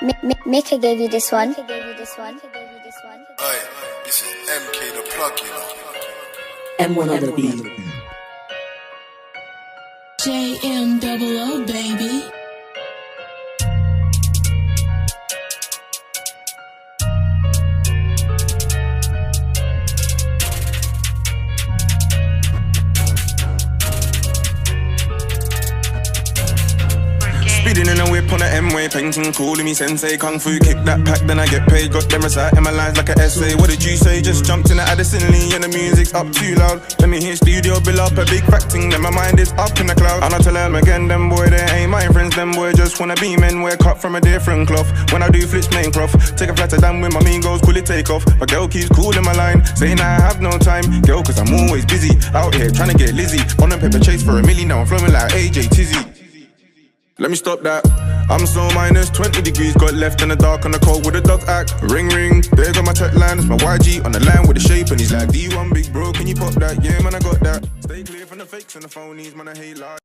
Mika gave you this one. Aye, this is MK the plug, you know. M1 on the beat. JM00, baby. Speeding in a whip on a M-way, painting, calling me sensei. Kung fu, kick that pack, then I get paid. Got them reciting my lines like an essay. What did you say? Just jumped in the Addison Lee and the music's up too loud. Let me hear studio bill up, a big fat thing, then my mind is up in the cloud. And I tell them again, them boy, they ain't my friends. Them boy just wanna be men, wear cut from a different cloth. When I do flips, main prof, take a flight to damn with my mean goals, cool it take off. My girl keeps calling my line, saying I have no time. Girl, cause I'm always busy, out here trying to get Lizzie. On a paper chase for a milli, now I'm flowing like AJ Tizzy. Let me stop that. I'm so minus 20 degrees. Got left in the dark on the cold with a dog act. Ring ring, there go my tech line. It's my YG on the line with the shape. And he's like, D1 big bro, can you pop that? Yeah man, I got that. Stay clear from the fakes and the phonies, man, I hate lies.